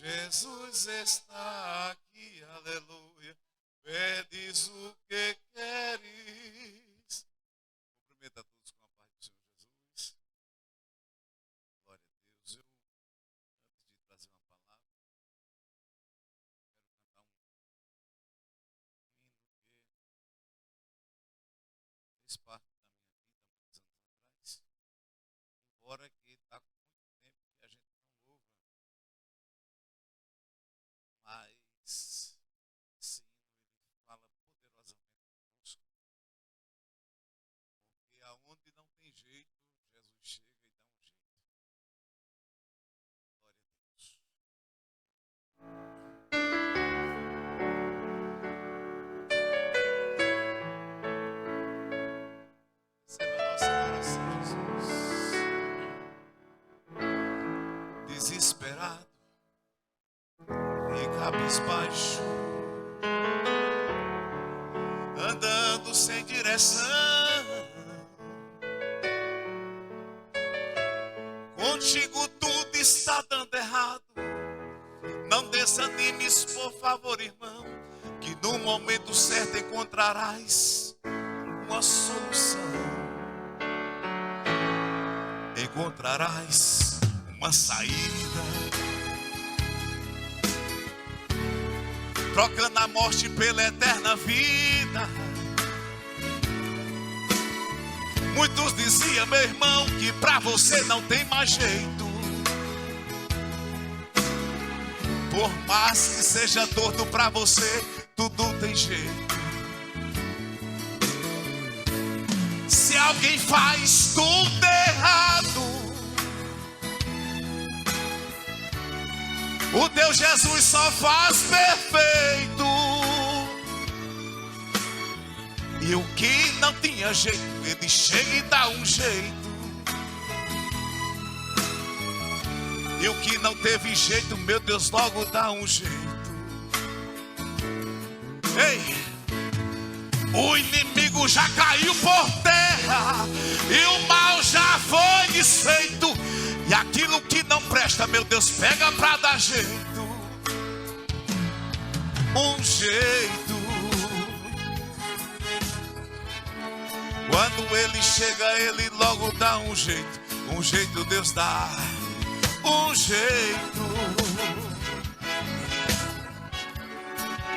Jesus está aqui, aleluia. Pedes o que queres. Cumprimento a todos com a paz do Senhor Jesus. Glória a Deus. Antes de trazer uma palavra, quero cantar um hino que fez parte da minha vida há muitos anos atrás. Embora que está com muito tempo que a gente não louva, mas esse hino ele fala poderosamente conosco, porque aonde não tem jeito, Jesus chega e dá um jeito. Glória a Deus. Receba a nossa oração, Jesus. Desesperado e cabisbaixo, andando sem direção, contigo tudo está dando errado. Não desanimes, por favor, irmão, que no momento certo encontrarás uma solução. Encontrarás uma saída, trocando a morte pela eterna vida. Muitos diziam, meu irmão, que pra você não tem mais jeito. Por mais que seja torto pra você, tudo tem jeito. Se alguém faz tudo errado, o teu Jesus só faz perfeito. E o que não tinha jeito, ele chega e dá um jeito. E o que não teve jeito, meu Deus, logo dá um jeito. Ei, o inimigo já caiu por terra e o mal já foi desfeito. E aquilo que não presta, meu Deus, pega pra dar jeito. Um jeito. Quando ele chega, ele logo dá um jeito. Um jeito Deus dá. Um jeito.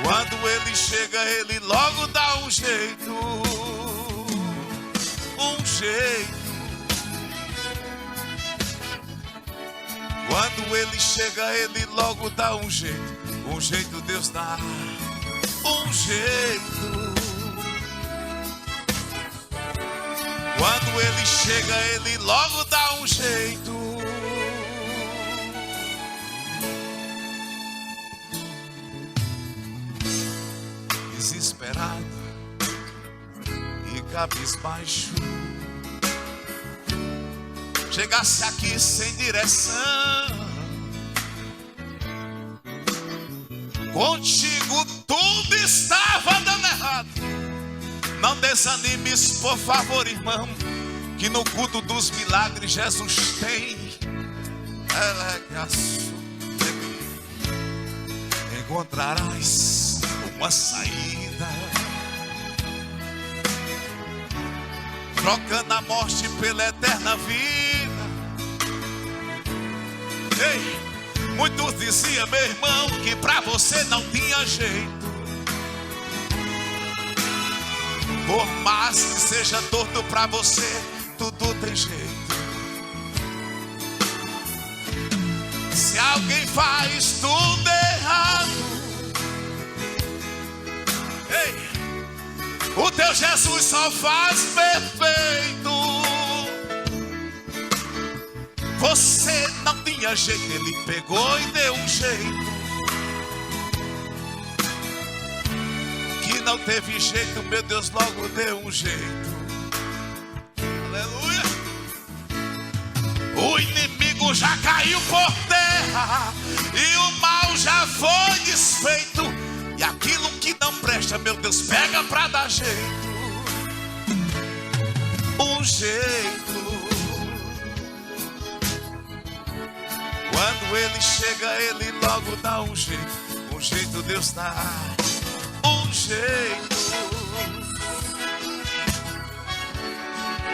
Quando ele chega, ele logo dá um jeito. Um jeito. Quando ele chega, ele logo dá um jeito. Um jeito Deus dá. Um jeito. Quando ele chega, ele logo dá um jeito. Desesperado e cabisbaixo, chegasse aqui sem direção, contigo tudo estava dando errado. Não desanimes, por favor, irmão, que no culto dos milagres Jesus tem. Encontrarás uma saída, trocando a morte pela eterna vida. Ei, muitos diziam, meu irmão, que pra você não tinha jeito. Por mais que seja torto pra você, tudo tem jeito. Se alguém faz tudo errado, ei, o teu Jesus só faz perfeito. Você não tinha jeito, ele pegou e deu um jeito. Que não teve jeito, meu Deus, logo deu um jeito. Aleluia. O inimigo já caiu por terra e o mal já foi desfeito. E aquilo que não presta, meu Deus, pega pra dar jeito. Um jeito. Quando ele chega, ele logo dá um jeito Deus dá um jeito.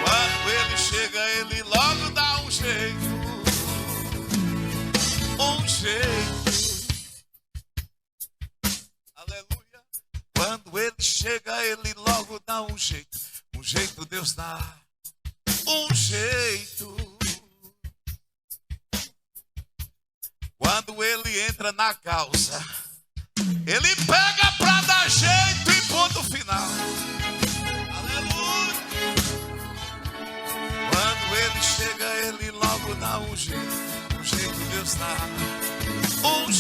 Quando ele chega, ele logo dá um jeito. Aleluia. Quando ele chega, ele logo dá um jeito Deus dá um jeito. Quando ele entra na causa, ele pega pra dar jeito e ponto final. Aleluia. Quando ele chega, ele logo dá um jeito Deus dá um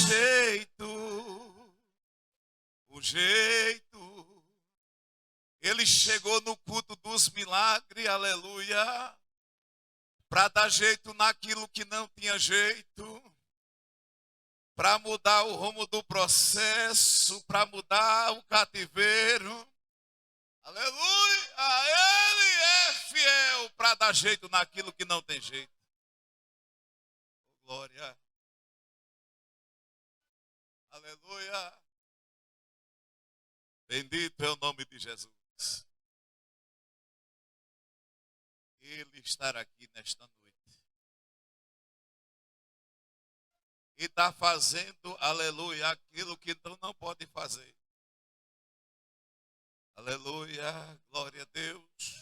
jeito. Ele chegou no culto dos milagres, aleluia, para dar jeito naquilo que não tinha jeito, para mudar o rumo do processo, para mudar o cativeiro. Aleluia! Ele é fiel para dar jeito naquilo que não tem jeito. Glória. Aleluia. Bendito é o nome de Jesus. Ele estará aqui nesta noite. E está fazendo, aleluia, aquilo que não pode fazer. Aleluia, glória a Deus.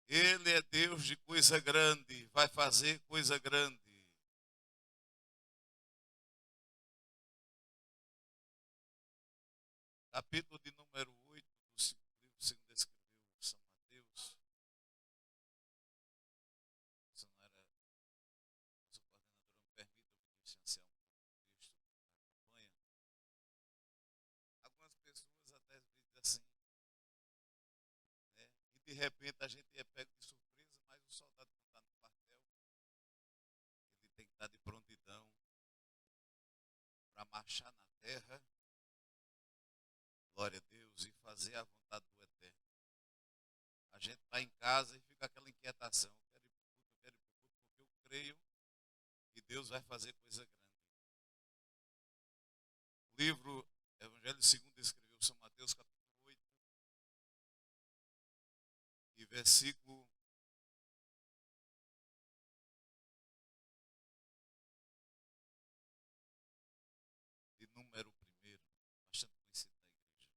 Ele é Deus de coisa grande, vai fazer coisa grande. Capítulo de número 8 do livro segundo escreveu São Mateus. Se não era, nosso coordenador me permite, eu vou distanciar um pouco do texto da campanha. Algumas pessoas até dizem assim, né? E de repente a gente é pego de surpresa, mas o soldado que está no quartel, ele tem que estar de prontidão para marchar na terra. Glória a Deus, e fazer a vontade do Eterno. A gente está em casa e fica aquela inquietação. Eu quero ir para o culto, porque eu creio que Deus vai fazer coisa grande. O livro Evangelho segundo escreveu São Mateus, capítulo 8, e versículo de número 1, bastante conhecido na igreja.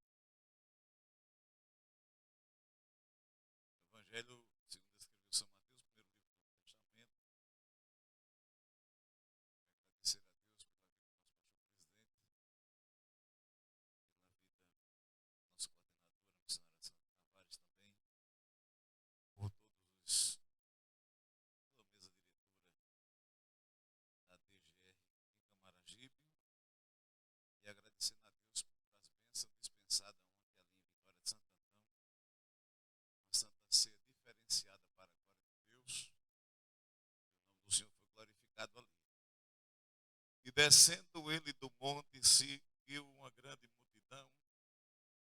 Evangelho segundo escreveu São Mateus, primeiro livro do Novo Testamento. Agradecer a Deus pela vida do nosso pastor presidente, pela vida do nosso coordenador, a missionária Santa Tavares também, por todos pela mesa diretora da DGR em Camaragibe, e agradecendo a Deus pelas bênçãos dispensadas ontem ali em Vitória de Santo Antão, uma santa ceia diferenciada para a glória de Deus. O nome do Senhor foi glorificado ali. E descendo ele do monte, seguiu uma grande multidão,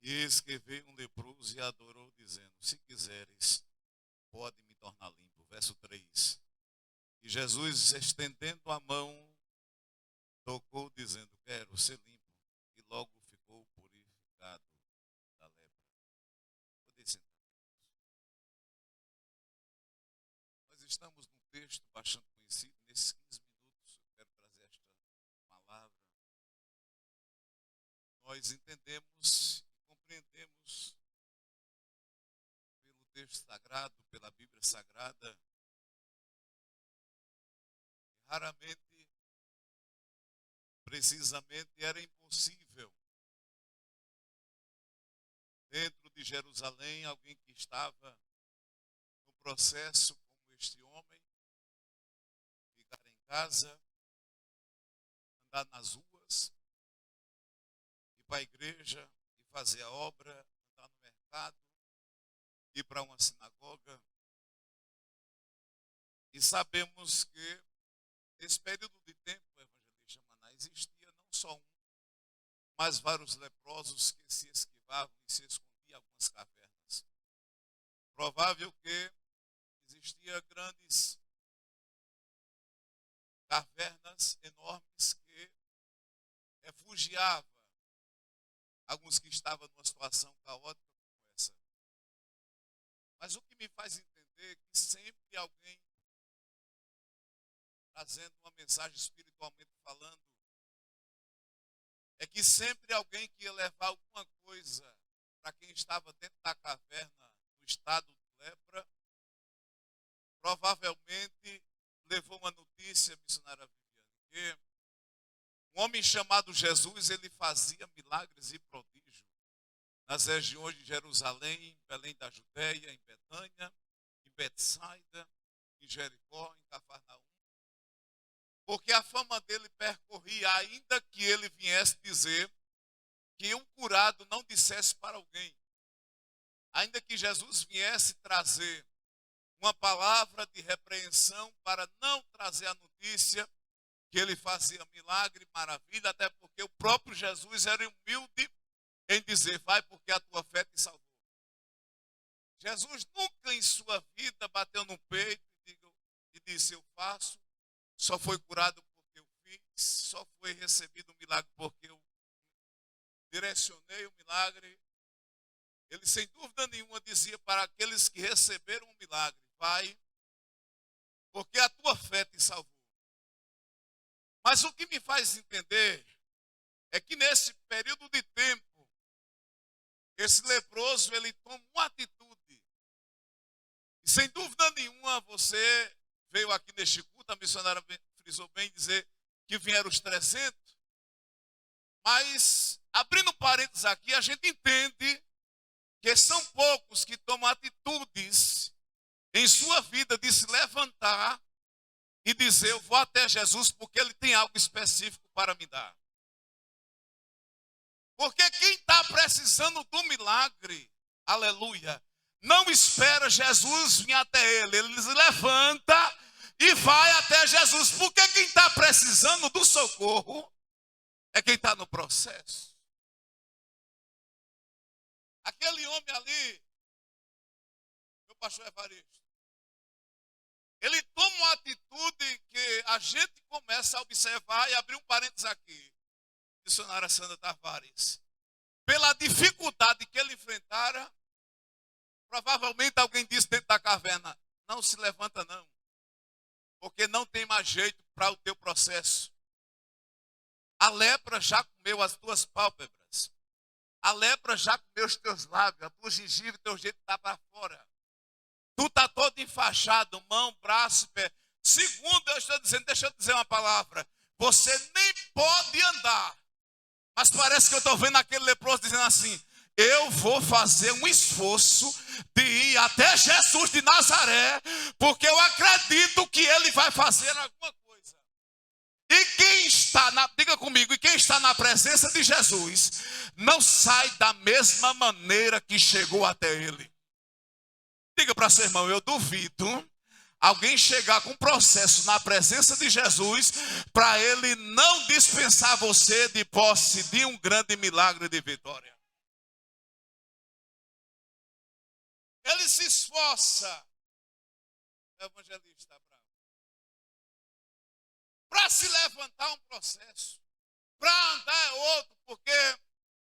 e eis que veio um leproso e adorou, dizendo: se quiseres, pode me tornar limpo. Verso 3. E Jesus, estendendo a mão, tocou, dizendo: quero ser limpo. E logo ficou purificado da lepra. Pode sentar. Nós estamos num texto bastante conhecido. Nesses 15 minutos eu quero trazer esta palavra. Nós entendemos e compreendemos pelo texto sagrado, pela Bíblia Sagrada, que raramente, precisamente, era impossível dentro de Jerusalém alguém que estava no processo como este homem, ficar em casa, andar nas ruas, ir para a igreja e fazer a obra, andar no mercado, ir para uma sinagoga. E sabemos que nesse período de tempo, o evangelista Maná, existia não só um, mas vários leprosos que se esquivavam e se escondiam em algumas cavernas. Provável que existia grandes cavernas enormes que refugiavam alguns que estavam numa situação caótica como essa. Mas o que me faz entender é que sempre alguém trazendo uma mensagem espiritualmente falando, é que sempre alguém que ia levar alguma coisa para quem estava dentro da caverna, no estado de lepra, provavelmente levou uma notícia, missionária Viviane, que um homem chamado Jesus, ele fazia milagres e prodígios nas regiões de Jerusalém, em Belém da Judéia, em Betânia, em Betsaida, em Jericó, em Cafarnaum. Porque a fama dele percorria, ainda que ele viesse dizer que um curado não dissesse para alguém. Ainda que Jesus viesse trazer uma palavra de repreensão para não trazer a notícia que ele fazia milagre, maravilha, até porque o próprio Jesus era humilde em dizer, vai porque a tua fé te salvou. Jesus nunca em sua vida bateu no peito e disse, eu faço. Só foi curado porque eu fiz, só foi recebido um milagre porque eu direcionei o milagre. Ele, sem dúvida nenhuma, dizia para aqueles que receberam um milagre, vai, porque a tua fé te salvou. Mas o que me faz entender é que nesse período de tempo, esse leproso, ele toma uma atitude. E sem dúvida nenhuma, você veio aqui neste culto, a missionária frisou bem dizer que vieram os 300. Mas, abrindo parênteses aqui, a gente entende que são poucos que tomam atitudes em sua vida de se levantar e dizer, eu vou até Jesus porque ele tem algo específico para me dar. Porque quem está precisando do milagre, aleluia, não espera Jesus vir até ele. Ele se levanta e vai até Jesus. Porque quem está precisando do socorro é quem está no processo. Aquele homem ali, meu pastor Evaristo, ele toma uma atitude que a gente começa a observar, e abrir um parênteses aqui, missionária Sandra Tavares. Pela dificuldade que ele enfrentara, provavelmente alguém disse dentro da caverna, não se levanta não, porque não tem mais jeito para o teu processo. A lepra já comeu as tuas pálpebras. A lepra já comeu os teus lábios, a tua gengiva, teu jeito está para fora. Tu está todo enfaixado, mão, braço, pé. Segundo, eu estou dizendo, deixa eu dizer uma palavra. Você nem pode andar. Mas parece que eu estou vendo aquele leproso dizendo assim, eu vou fazer um esforço de ir até Jesus de Nazaré, porque eu acredito que ele vai fazer alguma coisa. E quem está, diga comigo, e quem está na presença de Jesus, não sai da mesma maneira que chegou até ele. Diga para seu irmão, eu duvido alguém chegar com processo na presença de Jesus para ele não dispensar você de posse de um grande milagre de vitória. Ele se esforça, evangelista Abraão, para se levantar um processo, para andar é outro, porque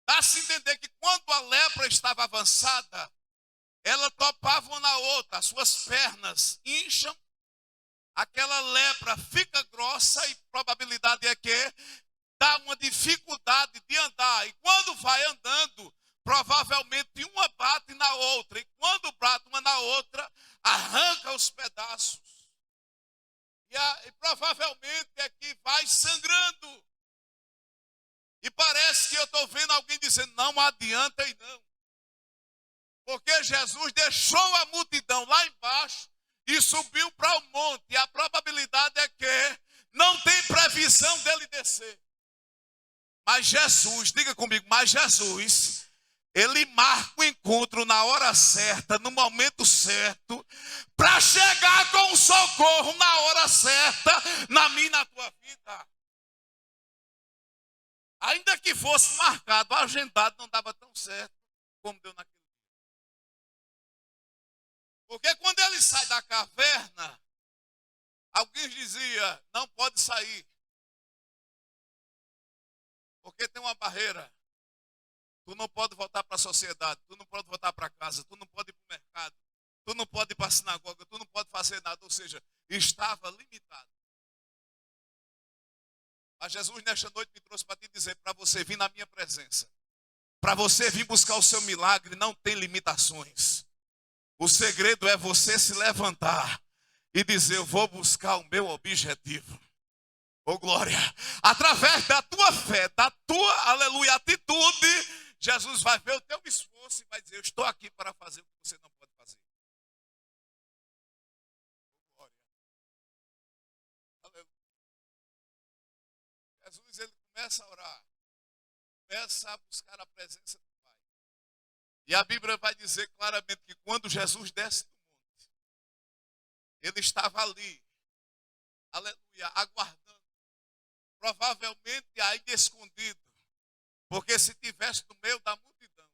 dá-se entender que quando a lepra estava avançada, ela topava uma na outra, as suas pernas incham, aquela lepra fica grossa e probabilidade é que dá uma dificuldade de andar. E quando vai andando, provavelmente uma bate na outra. E quando bate uma na outra, arranca os pedaços. E provavelmente é que vai sangrando. E parece que eu estou vendo alguém dizendo, não adianta e não. Porque Jesus deixou a multidão lá embaixo e subiu para o monte. E a probabilidade é que não tem previsão dele descer. Mas Jesus, diga comigo, mas Jesus, ele marca o encontro na hora certa, no momento certo, para chegar com o socorro na hora certa, na minha e na tua vida. Ainda que fosse marcado, agendado, não dava tão certo como deu naquele. Porque quando ele sai da caverna, Alguém dizia, não pode sair, porque tem uma barreira. Tu não pode voltar para a sociedade, tu não pode voltar para casa, tu não pode ir para o mercado, tu não pode ir para a sinagoga, tu não pode fazer nada, ou seja, estava limitado. Mas Jesus nesta noite me trouxe para te dizer, para você vir na minha presença, para você vir buscar o seu milagre, não tem limitações. O segredo é você se levantar e dizer, eu vou buscar o meu objetivo. Oh glória, através da tua fé, da tua, aleluia, atitude, Jesus vai ver o teu esforço e vai dizer, eu estou aqui para fazer o que você não pode fazer. Oh glória, aleluia. Jesus, ele começa a orar, começa a buscar a presença do Pai. E a Bíblia vai dizer claramente que quando Jesus desce do monte, ele estava ali, aleluia, aguardando. Provavelmente ainda escondido, porque se tivesse no meio da multidão,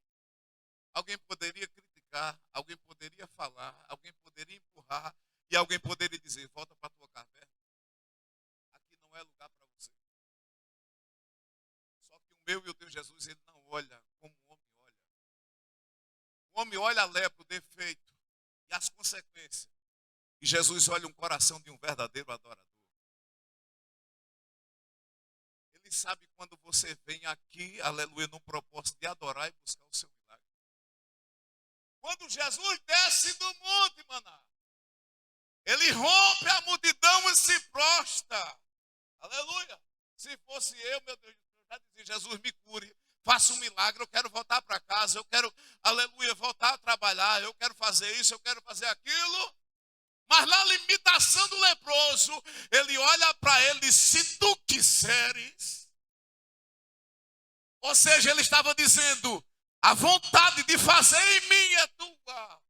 alguém poderia criticar, alguém poderia falar, alguém poderia empurrar, e alguém poderia dizer, volta para a tua caverna, aqui não é lugar para você. Só que o meu e o teu Jesus, ele não olha como o homem olha. O homem olha a lepra, o defeito e as consequências, e Jesus olha um coração de um verdadeiro adorador. Ele sabe quando você vem aqui, aleluia, num propósito de adorar e buscar o seu milagre. Quando Jesus desce do monte, maná, ele rompe a multidão e se prostra. Aleluia. Se fosse eu, meu Deus, eu já dizia, Jesus me cure, faça um milagre, eu quero voltar para casa, eu quero, aleluia, voltar a trabalhar, eu quero fazer isso, eu quero fazer aquilo. Mas na limitação do leproso, ele olha para ele e diz, se tu quiseres. Ou seja, ele estava dizendo, a vontade de fazer em mim é tua.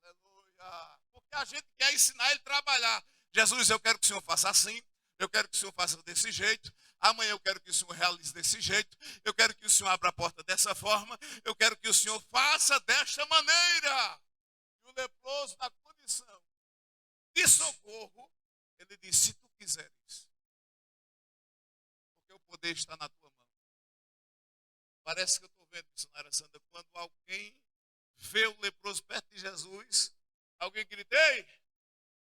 Aleluia. Porque a gente quer ensinar ele a trabalhar. Jesus, eu quero que o Senhor faça assim, eu quero que o Senhor faça desse jeito, amanhã eu quero que o Senhor realize desse jeito, eu quero que o Senhor abra a porta dessa forma, eu quero que o Senhor faça desta maneira. O leproso, na condição de socorro, ele disse, se tu quiseres, porque o poder está na tua mão. Parece que eu estou vendo, missionária Sandra, quando alguém vê o leproso perto de Jesus, alguém grita, ei,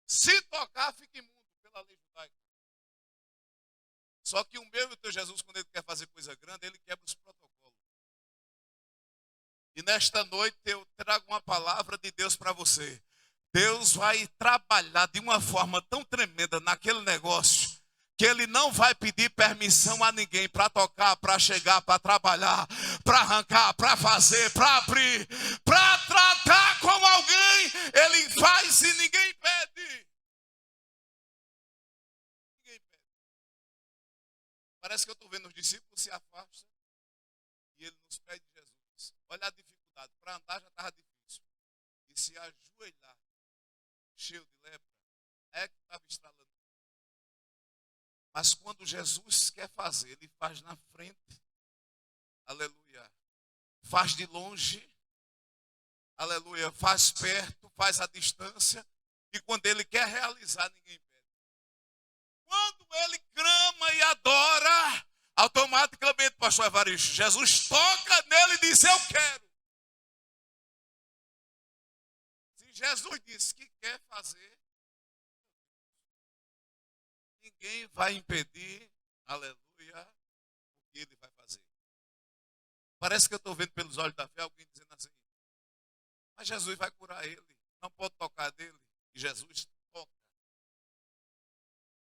se tocar, fica imundo pela lei judaica. Só que o meu e o teu Jesus, quando ele quer fazer coisa grande, ele quebra os protocolos. E nesta noite eu trago uma palavra de Deus para você. Deus vai trabalhar de uma forma tão tremenda naquele negócio, que ele não vai pedir permissão a ninguém para tocar, para chegar, para trabalhar, para arrancar, para fazer, para abrir, para tratar com alguém. Ele faz e ninguém pede. Ninguém pede. Parece que eu estou vendo os discípulos se afastam e ele nos pede Jesus. Olha a dificuldade, para andar já estava difícil. E se ajoelhar, cheio de lepra, é que estava estralando. Mas quando Jesus quer fazer, ele faz na frente, aleluia, faz de longe, aleluia, faz perto, faz à distância, e quando ele quer realizar, ninguém pede. Quando ele clama e adora, automaticamente, pastor Evaristo, Jesus toca nele e diz, eu quero. Se Jesus disse que quer fazer, ninguém vai impedir, aleluia, o que ele vai fazer. Parece que eu estou vendo pelos olhos da fé alguém dizendo assim, mas Jesus vai curar ele, não pode tocar dele. E Jesus toca.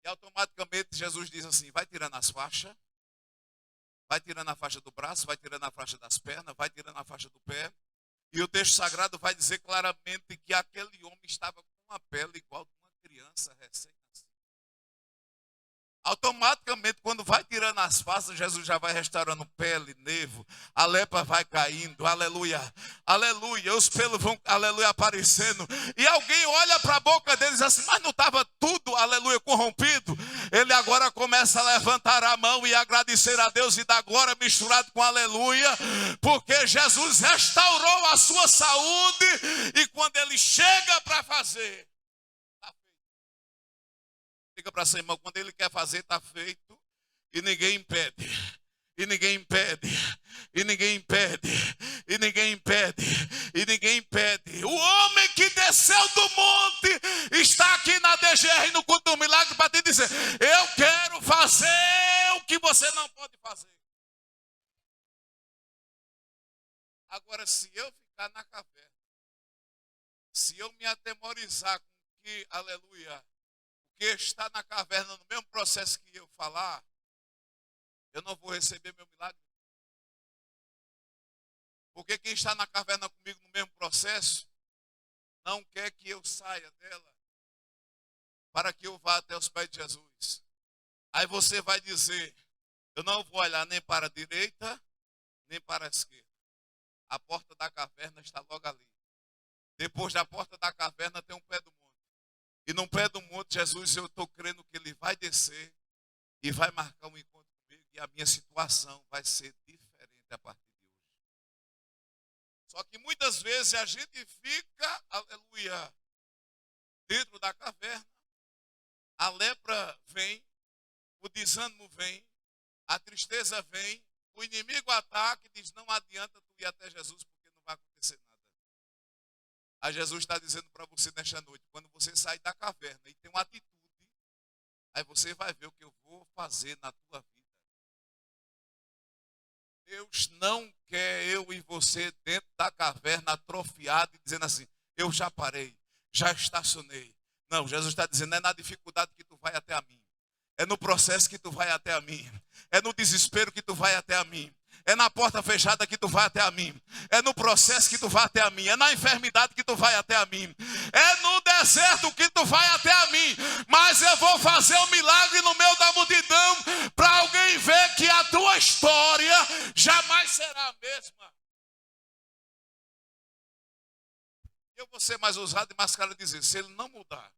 E automaticamente Jesus diz assim, vai tirando as faixas, vai tirando a faixa do braço, vai tirando a faixa das pernas, vai tirando a faixa do pé. E o texto sagrado vai dizer claramente que aquele homem estava com uma pele igual de uma criança recém-nascida. Automaticamente, quando vai tirando as faces, Jesus já vai restaurando pele, nervo, a lepra vai caindo, aleluia, aleluia, os pelos vão, aleluia, aparecendo. E alguém olha para a boca deles e diz assim, mas não estava tudo, aleluia, corrompido? Ele agora começa a levantar a mão e agradecer a Deus e dar glória misturado com aleluia, porque Jesus restaurou a sua saúde e quando ele chega para fazer, está feito. Diga para seu irmão, quando ele quer fazer, está feito e ninguém impede. E ninguém impede, e ninguém impede, e ninguém impede, e ninguém impede. O homem que desceu do monte está aqui na DGR no culto do milagre para te dizer: eu quero fazer o que você não pode fazer. Agora, se eu ficar na caverna, se eu me atemorizar com que, aleluia, o que está na caverna no mesmo processo que eu falar, eu não vou receber meu milagre. Porque quem está na caverna comigo no mesmo processo, não quer que eu saia dela, para que eu vá até os pés de Jesus. Aí você vai dizer: eu não vou olhar nem para a direita, nem para a esquerda. A porta da caverna está logo ali. Depois da porta da caverna tem um pé do monte. E no pé do monte, Jesus, eu estou crendo que ele vai descer e vai marcar um encontro comigo. E a minha situação vai ser diferente a partir de hoje. Só que muitas vezes a gente fica, aleluia, dentro da caverna. A lepra vem, o desânimo vem, a tristeza vem, o inimigo ataca e diz: não adianta tu ir até Jesus porque não vai acontecer nada. Aí Jesus está dizendo para você nesta noite: quando você sair da caverna e tem uma atitude, aí você vai ver o que eu vou fazer na tua vida. Deus não quer eu e você dentro da caverna atrofiado e dizendo assim: eu já parei, já estacionei. Não, Jesus está dizendo: é na dificuldade que tu vai até a mim. É no processo que tu vai até a mim. É no desespero que tu vai até a mim. É na porta fechada que tu vai até a mim. É no processo que tu vai até a mim. É na enfermidade que tu vai até a mim. É no deserto que tu vai até a mim. Mas eu vou fazer um milagre no meio da multidão para alguém ver que a tua história jamais será a mesma. Eu vou ser mais ousado e mais claro dizer: se ele não mudar,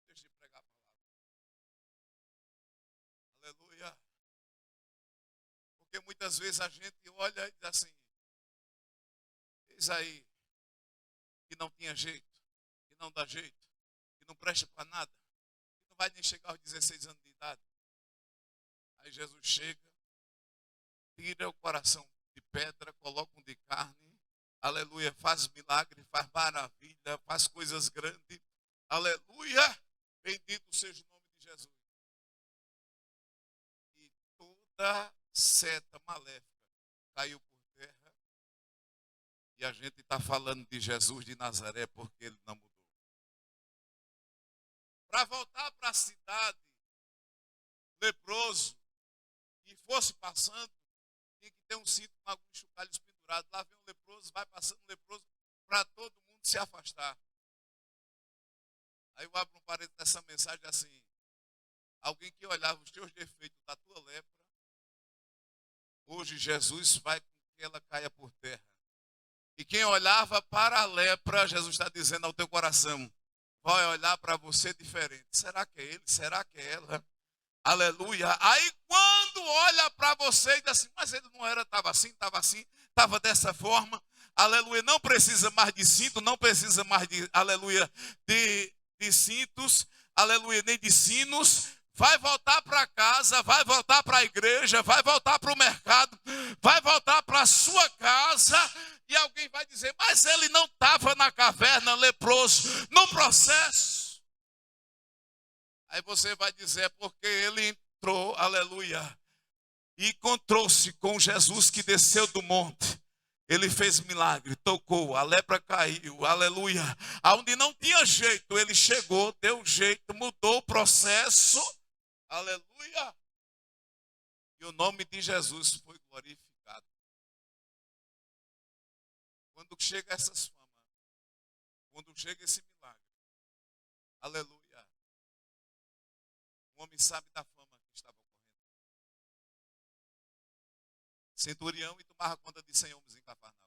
deixa de pregar a palavra. Aleluia. Porque muitas vezes a gente olha e diz assim: eis aí, que não tinha jeito, que não dá jeito, que não presta para nada, que não vai nem chegar aos 16 anos de idade. Aí Jesus chega, tira o coração de pedra, coloca um de carne, aleluia, faz milagre, faz maravilha, faz coisas grandes, aleluia, bendito seja o nome de Jesus. E toda seta maléfica caiu por terra, e a gente está falando de Jesus de Nazaré porque ele não mudou. Para voltar para a cidade, leproso, e fosse passando, tinha que ter um cinto com alguns chocalhos pendurados. Lá vem um leproso, vai passando um leproso, para todo mundo se afastar. Aí eu abro um parênteses nessa mensagem assim: alguém que olhava os teus defeitos da tua lepra, hoje Jesus vai com que ela caia por terra. E quem olhava para a lepra, Jesus está dizendo ao teu coração: vai olhar para você diferente. Será que é ele? Será que é ela? Aleluia. Aí quando olha para você e diz assim: mas ele não era, estava assim, estava dessa forma. Aleluia. Não precisa mais de cinto, não precisa mais de, aleluia, de cintos, aleluia, nem de sinos. Vai voltar para casa, vai voltar para a igreja, vai voltar para o mercado, vai voltar para a sua casa. E alguém vai dizer: mas ele não estava na caverna leproso, no processo. Aí você vai dizer: é porque ele entrou, aleluia, e encontrou-se com Jesus que desceu do monte. Ele fez milagre, tocou, a lepra caiu, aleluia. Aonde não tinha jeito, ele chegou, deu jeito, mudou o processo, aleluia. E o nome de Jesus foi glorificado. Quando chega essas famas, quando chega esse milagre, aleluia, o homem sabe da fama que estava ocorrendo. Centurião e tomava conta de 100 homens em Cafarnaum.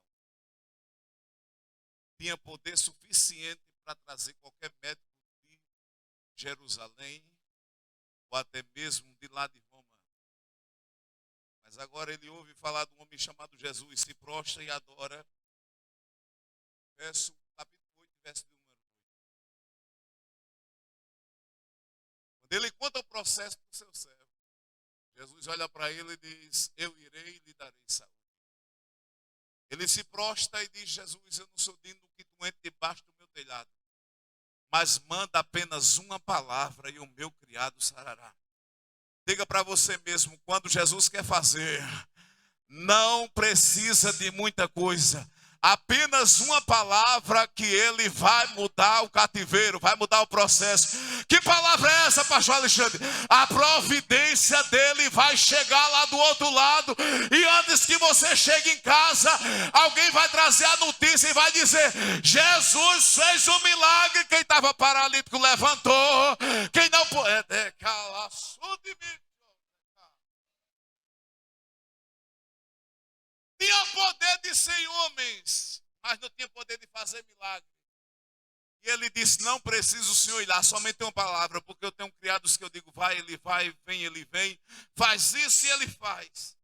Tinha poder suficiente para trazer qualquer médico de Jerusalém ou até mesmo de lá de Roma. Mas agora ele ouve falar de um homem chamado Jesus, se prostra e adora. Capítulo 8, verso de número 8. Quando ele conta o processo para o seu servo, Jesus olha para ele e diz: eu irei e lhe darei saúde. Ele se prostra e diz: Jesus, eu não sou digno que tu entre debaixo do meu telhado, mas manda apenas uma palavra e o meu criado sarará. Diga para você mesmo, quando Jesus quer fazer, não precisa de muita coisa. Apenas uma palavra que ele vai mudar o cativeiro, vai mudar o processo. Que palavra é essa, pastor Alexandre? A providência dele vai chegar lá do outro lado. E antes que você chegue em casa, alguém vai trazer a notícia e vai dizer: Jesus fez um milagre. Quem estava paralítico levantou. Quem não pode, tinha poder de 100 homens, mas não tinha poder de fazer milagre. E ele disse: não preciso o senhor ir lá, somente uma palavra, porque eu tenho criados que eu digo: vai, ele vai, vem, ele vem, faz isso e ele faz.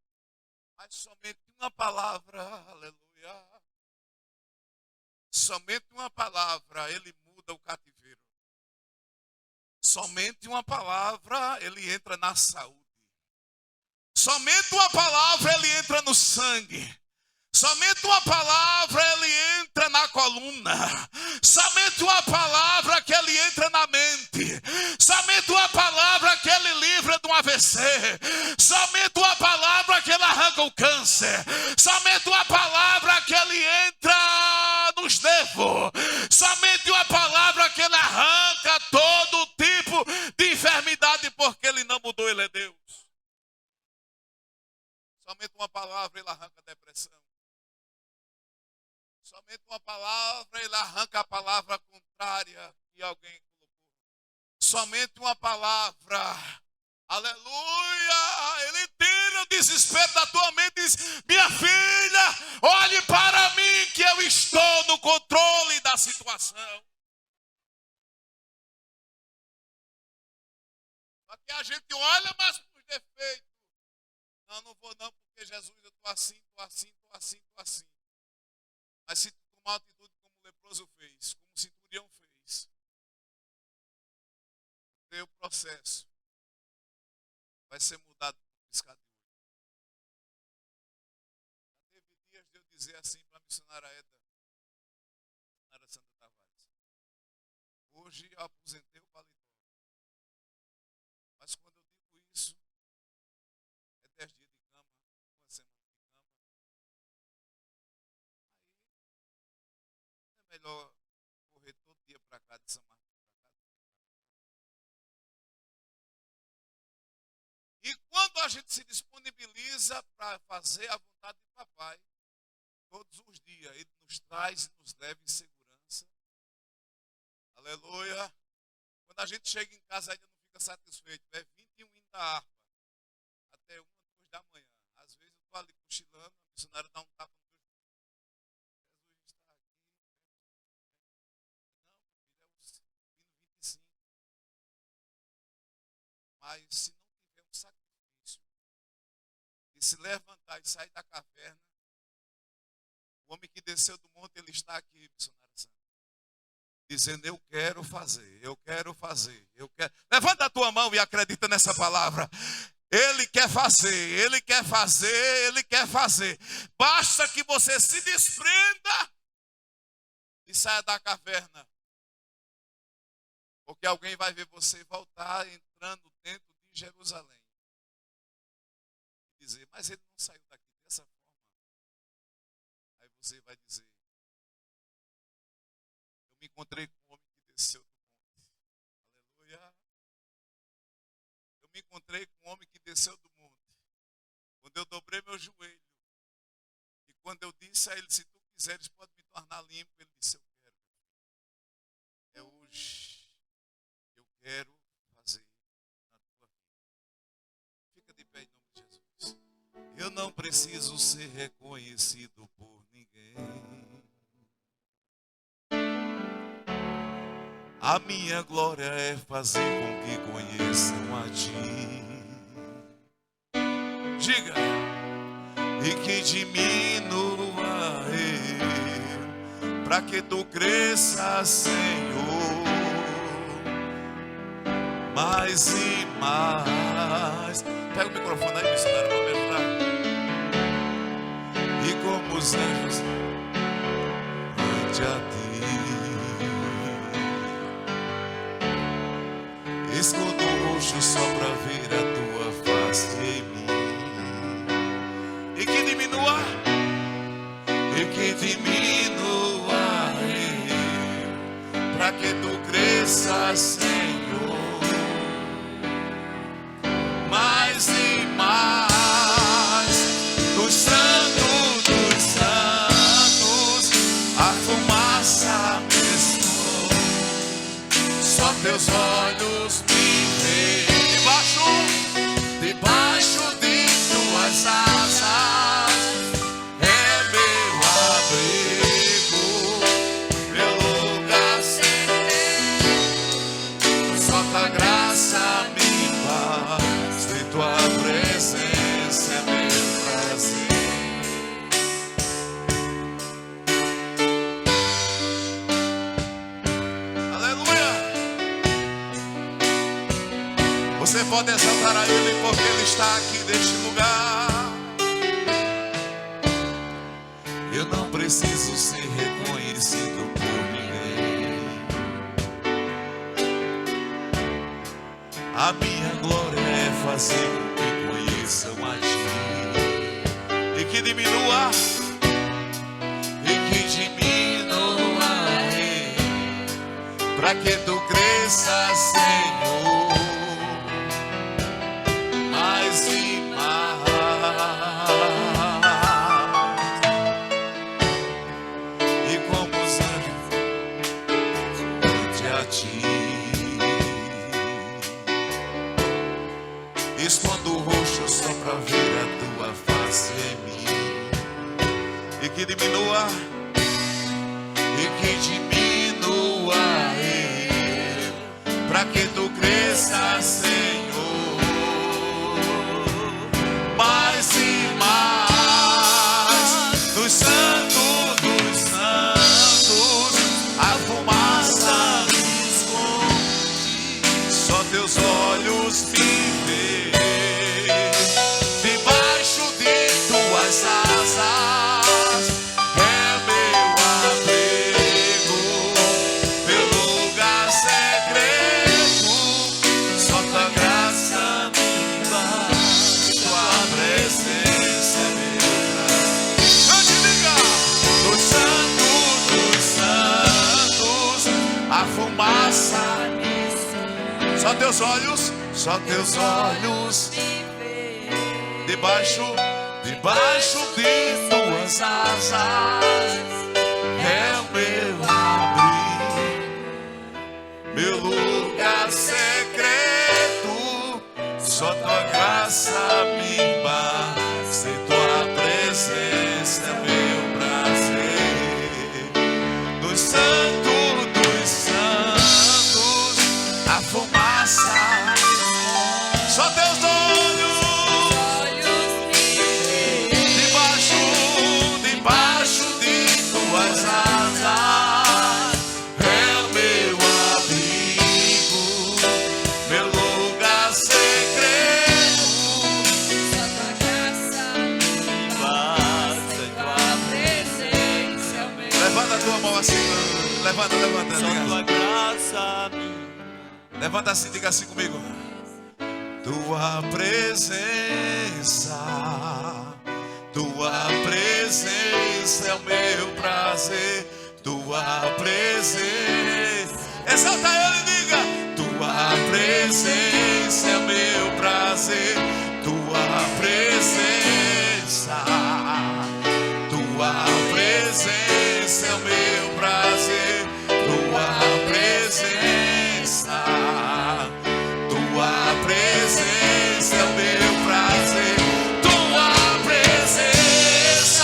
Mas somente uma palavra, aleluia, somente uma palavra, ele muda o cativeiro. Somente uma palavra, ele entra na saúde. Somente uma palavra ele entra no sangue. Somente uma palavra ele entra na coluna. Somente uma palavra que ele entra na mente. Somente uma palavra que ele livra de um AVC. Somente uma palavra que ele arranca o câncer. Somente uma palavra que ele entra nos nervos. Somente uma palavra que ele arranca todo tipo de enfermidade, porque ele não mudou, ele é Deus. Somente uma palavra ele arranca a depressão. Somente uma palavra ele arranca a palavra contrária que alguém colocou. Somente uma palavra, aleluia, ele tira o desespero da tua mente e diz: minha filha, olhe para mim que eu estou no controle da situação. Só que a gente olha mais para os defeitos. Não vou não, porque Jesus, eu estou assim, estou assim, estou assim, estou assim. Mas se tu tomar atitude como o leproso fez, como o centurião fez, o teu processo vai ser mudado por piscar de olho. Já teve dias de eu dizer assim para a missionária Eda, missionária Sandra Tavares: hoje eu aposentei o paletó. Mas quando eu digo isso, é 10 dias de cama, uma semana de cama. Aí é melhor correr todo dia para cá de São Marcos para cá. E quando a gente se disponibiliza para fazer a vontade de papai, todos os dias, ele nos traz e nos leva em segurança. Aleluia. Quando a gente chega em casa ainda não fica satisfeito. É 21 hinos da harpa. Até 1, 2 da manhã. Às vezes eu estou ali cochilando, a missionária dá um tapa no meu joelho. Jesus está aqui. Não, meu filho, é o hino 25. Mas se não tiver um sacrifício de se levantar e sair da caverna, o homem que desceu do monte, ele está aqui, missionária Santa, dizendo: eu quero fazer, eu quero fazer, eu quero. Levanta a tua mão e acredita nessa palavra. Ele quer fazer, ele quer fazer, ele quer fazer. Basta que você se desprenda e saia da caverna. Porque alguém vai ver você voltar entrando dentro de Jerusalém. E dizer: mas ele não saiu daqui dessa forma. Aí você vai dizer: eu me encontrei com um homem que desceu do monte. Aleluia. Eu me encontrei com um homem que desceu do monte. Quando eu dobrei meu joelho. E quando eu disse a ele: se tu quiseres, pode me tornar limpo. Ele disse: eu quero. É hoje. Eu quero fazer na tua vida. Fica de pé em nome de Jesus. Eu não preciso ser reconhecido por ninguém. A minha glória é fazer com que conheçam a ti. Diga: e que diminua eu, para que tu cresças, Senhor. mais e mais. Pega o microfone aí, missionário, para me ajudar. E como os anjos ante a ti, escondo o roxo só para ver a tua face em mim. E que diminua para que tu cresças, Senhor, mais e mais. Dos santos, a fumaça me esconde, só teus olhos me veem. Debaixo de tuas asas é meu abrigo, meu lugar seguro. Só tua graça me basta, e tua presença é meu prazer. Aleluia! Você pode exaltar a Ele porque Ele está aqui neste lugar. Eu não preciso ser reconhecido por ninguém. A minha glória é fazer com que conheçam a Ti. E que diminua Ele, para que tu cresças, Senhor, mais e mais. E como os anjos ante a ti, escondo o roxo só para ver a tua face em mim. E que diminua Ele, para que tu cresças, Senhor, mais e mais. Dos santos, a fumaça me esconde, só teus olhos me veem. Debaixo de tuas asas é meu abrigo, meu lugar secreto. Só tua graça me basta, tua presença é meu prazer. Eu te diga, dos santos, a fumaça me esconde. Só teus olhos debaixo de tuas asas é o meu abrigo, meu lugar secreto. Só tua graça me basta, e tua presença é meu prazer. Dos santos, a fumaça, só teus olhos debaixo de tuas asas é o meu abrigo, meu lugar secreto. Só tua graça me basta, tua presença é o meu. Levanta a tua mão assim, levanta. Só tua graça me. Levanta assim, diga assim comigo. Tua presença é o meu prazer. Tua presença, exalta Ele e diga: tua presença é o meu prazer. Tua presença é o meu prazer. Tua presença é o meu prazer. Tua presença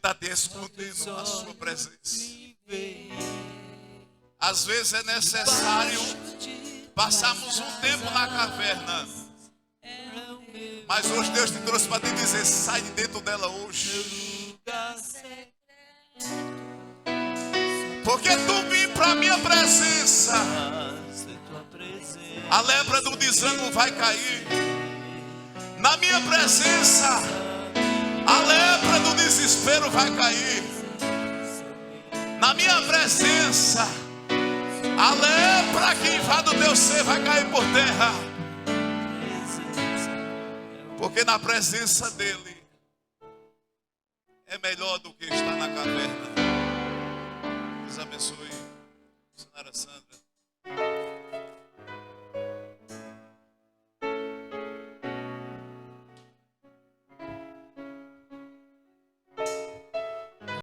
está te escondendo na sua presença. Às vezes é necessário passarmos um tempo na caverna, mas hoje Deus te trouxe para te dizer: sai de dentro dela hoje, porque tu vim para a minha presença. A lepra do desânimo vai cair. Na minha presença, a lepra do desespero vai cair. Na minha presença, a lepra que invade o teu ser vai cair por terra. Porque na presença dele é melhor do que estar na caverna. Deus abençoe, Senhora Sandra.